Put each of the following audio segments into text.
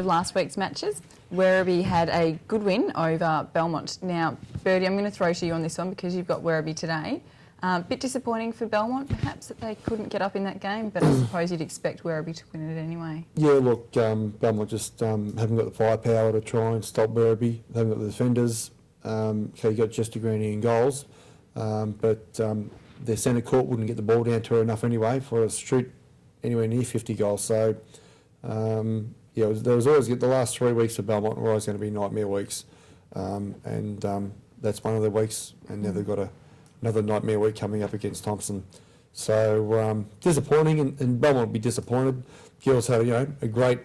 of last week's matches, Werribee had a good win over Belmont. Now, Birdie, I'm going to throw to you on this one because you've got Werribee today. Bit disappointing for Belmont, perhaps, that they couldn't get up in that game, but I suppose you'd expect Werribee to win it anyway. Yeah, look, Belmont just haven't got the firepower to try and stop Werribee. They haven't got the defenders. Okay, you got Jester Greeny in goals, but their centre court wouldn't get the ball down to her enough anyway for us to shoot anywhere near 50 goals. So, yeah, there was always the last 3 weeks of Belmont were always going to be nightmare weeks, and that's one of the weeks. And now they've got another nightmare week coming up against Thompson. So disappointing, and Belmont will be disappointed. Girls had a great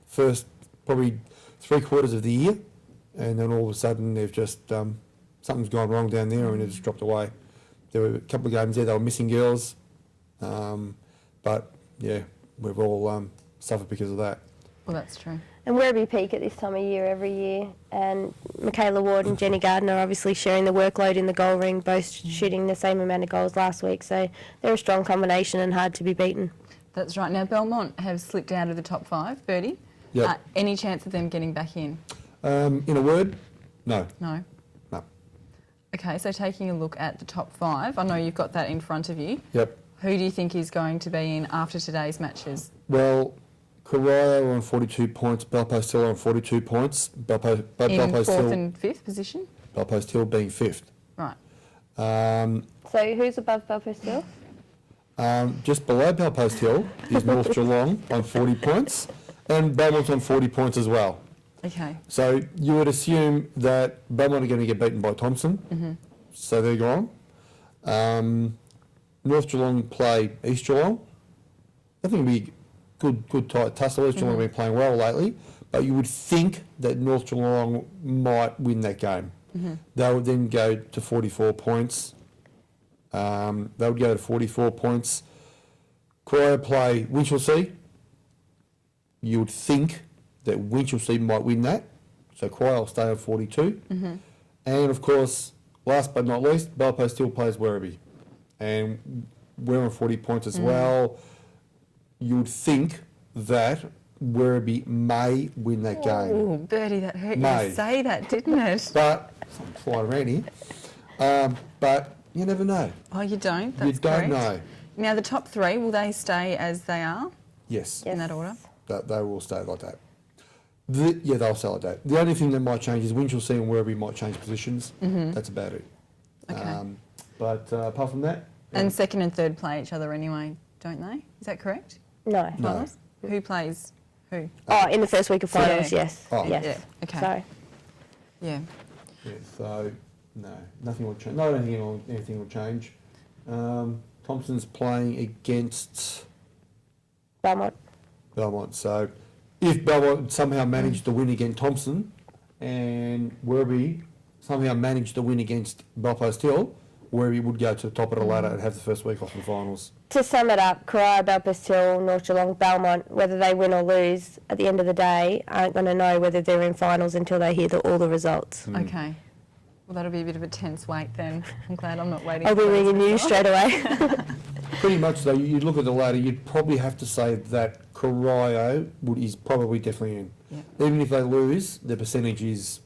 first probably 3 quarters of the year, and then all of a sudden they've just something's gone wrong down there and it just dropped away. There were a couple of games there they were missing girls, but yeah, we've all suffered because of that. Well, that's true. And Werribee peak at this time of year every year, and Michaela Ward and Jenny Gardner are obviously sharing the workload in the goal ring, both shooting the same amount of goals last week, so they're a strong combination and hard to be beaten. That's right. Now, Belmont have slipped out of the top 5, Birdie. Yep. Any chance of them getting back in? In a word, no. No? No. Okay, so taking a look at the top 5, I know you've got that in front of you. Yep. Who do you think is going to be in after today's matches? Well, Corio are on 42 points, Belpost Hill are on 42 points. In Belpost 4th Hill, and 5th position? Belpost Hill being 5th. Right. So who's above Belfast Hill? Just below Belpost Hill is North Geelong on 40 points, and Belmont's on 40 points as well. Okay. So you would assume that Belmont are going to get beaten by Thompson, so they're gone. North Geelong play East Geelong. I think it'll be good tight tussle. East Geelong have been playing well lately, but you would think that North Geelong might win that game. They would then go to 44 points. They would go to 44 points. Corio play Winchelsea. You would think that Winchelsea might win that, so Corio will stay on 42. And of course, last but not least, Belpost still plays Werribee, and we're on 40 points as well. You would think that Werribee may win that game. Oh, Birdie, that hurt you May. to say that, didn't it? But, I'm flying around here, but you never know. Oh, you don't? That's You don't correct. know. Now, the top 3, will they stay as they are Yes, in that order? they will stay like that. Yeah, they'll stay like that. The only thing that might change is Winchelsea and Werribee might change positions. That's about it. Okay. But apart from that... And 2nd and 3rd play each other anyway, don't they? Is that correct? No. Finals? Who plays who? Oh, in the first week of finals, Yeah. yes. Oh. Yes. Yeah, okay. Sorry. Yeah. Yeah, so, no, nothing will change. No, I don't think anything will change. Thompson's playing against Belmont. Belmont. So if Belmont somehow managed to win against Thompson and Werribee somehow managed to win against Belpost Hill, Werribee would go to the top of the ladder and have the first week off in the finals. To sum it up, Corio, Belfast Hill, North Geelong, Belmont, whether they win or lose, at the end of the day, aren't going to know whether they're in finals until they hear all the results. Okay. Well, that'll be a bit of a tense wait then. I'm glad I'm not waiting. I'll be for those ringing you results. straight away. Pretty much though, you look at the ladder, you'd probably have to say that Corio is probably definitely in. Yeah. Even if they lose, the percentage is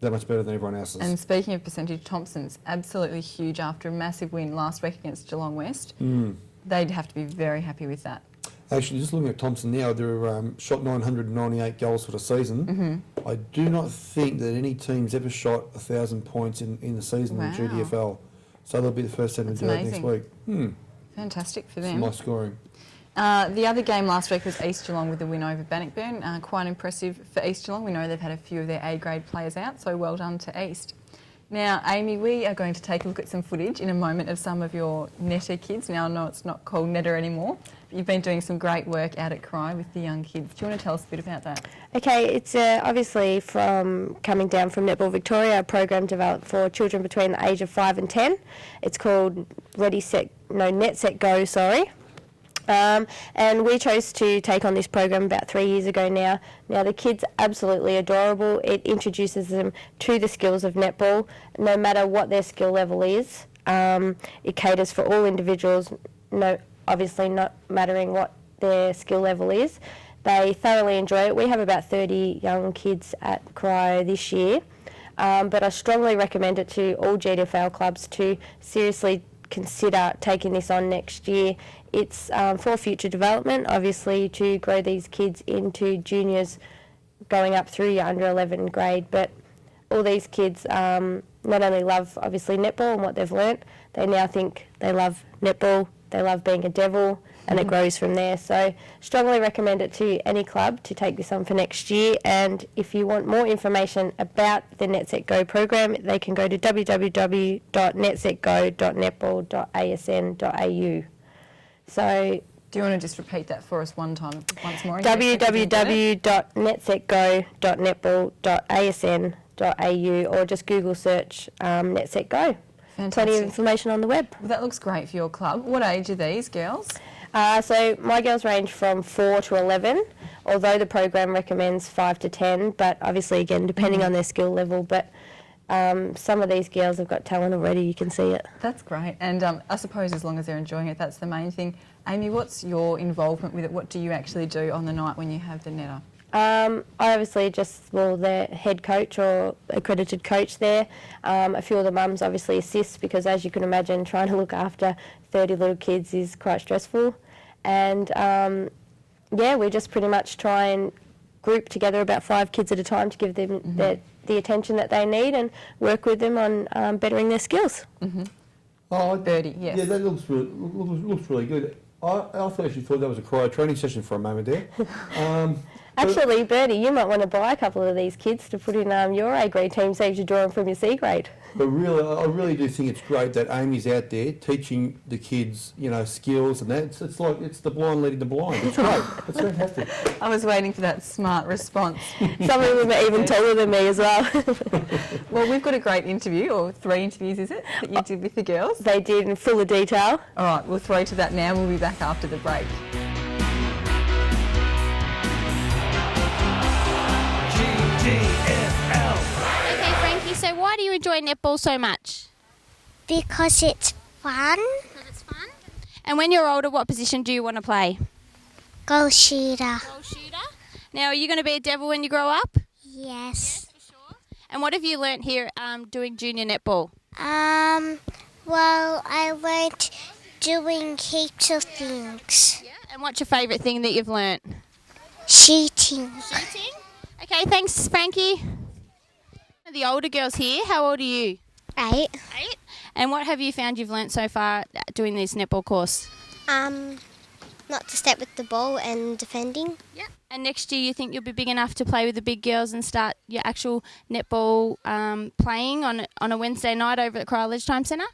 that much better than everyone else's. And speaking of percentage, Thompson's absolutely huge after a massive win last week against Geelong West. They'd have to be very happy with that. Actually, just looking at Thompson now, they're shot 998 goals for the season. I do not think that any team's ever shot 1,000 points in the season in Wow. GDFL. So they'll be the first team to That's do it next amazing. week. Fantastic for Some them. nice scoring. The other game last week was East Geelong with the win over Bannockburn. Quite impressive for East Geelong. We know they've had a few of their A-grade players out, so well done to East. Now, Amy, we are going to take a look at some footage in a moment of some of your netter kids. Now, I know it's not called netter anymore, but you've been doing some great work out at Cry with the young kids. Do you want to tell us a bit about that? Okay, it's obviously from coming down from Netball Victoria, a program developed for children between the age of 5 and 10. It's called Net Set Go, sorry. And we chose to take on this program about 3 years ago now. Now the kids are absolutely adorable. It introduces them to the skills of netball, no matter what their skill level is. It caters for all individuals, obviously not mattering what their skill level is. They thoroughly enjoy it. We have about 30 young kids at Cryo this year, but I strongly recommend it to all GDFL clubs to seriously consider taking this on next year. It's for future development, obviously, to grow these kids into juniors going up through your under 11 grade, but all these kids not only love, obviously, netball and what they've learnt, they now think they love netball, they love being a devil, and it grows from there. So strongly recommend it to any club to take this on for next year. And if you want more information about the NetSet Go program, they can go to www.netsetgo.netball.asn.au. So Do you want to just repeat that for us once more? www.netsetgo.netball.asn.au, or just Google search NetSet Go. Fantastic. Plenty of information on the web. Well, that looks great for your club. What age are these girls? So my girls range from 4 to 11, although the program recommends 5 to 10, but obviously, again, depending on their skill level. But some of these girls have got talent already, you can see it. That's great. And I suppose as long as they're enjoying it, that's the main thing. Amy, what's your involvement with it? What do you actually do on the night when you have the netter? I obviously the head coach or accredited coach there. A few of the mums obviously assist because, as you can imagine, trying to look after 30 little kids is quite stressful. And we just pretty much try and group together about 5 kids at a time to give them the attention that they need and work with them on bettering their skills. Oh, Birdie, yes. Yeah, that looks really good. I actually thought that was a cryo training session for a moment there. Actually, Bertie, you might want to buy a couple of these kids to put in your A grade team, saves you drawing from your C grade. But really, I really do think it's great that Amy's out there teaching the kids, skills and that. It's like it's the blind leading the blind. It's great. It's fantastic. I was waiting for that smart response. Some of them are even taller than me as well. Well, we've got a great interview, or 3 interviews, is it, that you did with the girls? They did in full of detail. All right, we'll throw to that now. We'll be back after the break. GDFL. Okay, Frankie, so why do you enjoy netball so much? Because it's fun. Because it's fun. And when you're older, what position do you want to play? Goal shooter. Goal shooter. Now, are you going to be a devil when you grow up? Yes. For sure. And what have you learnt here doing junior netball? Well, I learnt doing heaps of things. Yeah. And what's your favourite thing that you've learnt? Shooting. Shooting. Okay, thanks, Frankie. The older girls here, how old are you? 8. 8. And what have you found you've learnt so far doing this netball course? Not to step with the ball and defending. Yeah. And next year you think you'll be big enough to play with the big girls and start your actual netball playing on a Wednesday night over at Cryo Time Centre?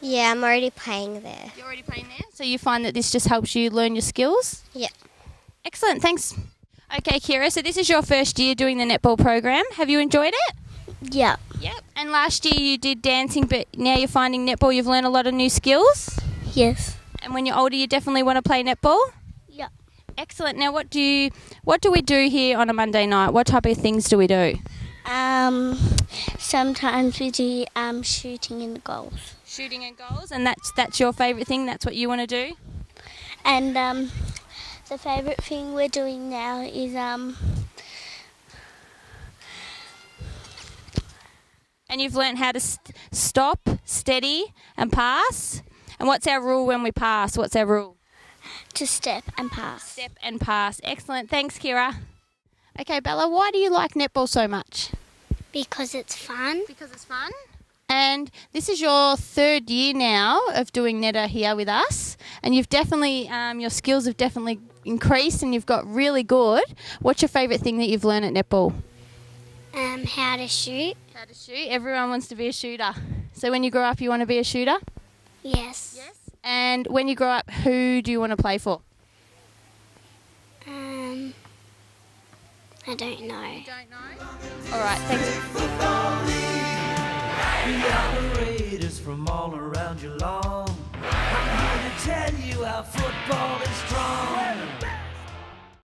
Yeah, I'm already playing there. You're already playing there? So you find that this just helps you learn your skills? Yeah. Excellent, thanks. Okay, Kira, so this is your first year doing the netball program. Have you enjoyed it? Yeah. Yep. And last year you did dancing, but now you're finding netball, you've learned a lot of new skills? Yes. And when you're older, you definitely want to play netball? Yeah. Excellent. Now, what do we do here on a Monday night? What type of things do we do? Sometimes we do shooting and goals. Shooting and goals, and that's your favourite thing? That's what you want to do? And the favourite thing we're doing now is And you've learnt how to stop, steady, and pass. And what's our rule when we pass? What's our rule? to step and pass. Step and pass. Excellent. Thanks, Kira. Okay, Bella, why do you like netball so much? Because it's fun. Because it's fun. And this is your 3rd year now of doing netter here with us. And you've definitely, your skills have definitely increased and you've got really good. What's your favourite thing that you've learned at netball? How to shoot. How to shoot. Everyone wants to be a shooter. So when you grow up, you want to be a shooter? Yes. Yes. And when you grow up, who do you want to play for? I don't know. You don't know? All right, thanks. We are the Raiders from all around your lawn. I'm here to tell you how football is strong.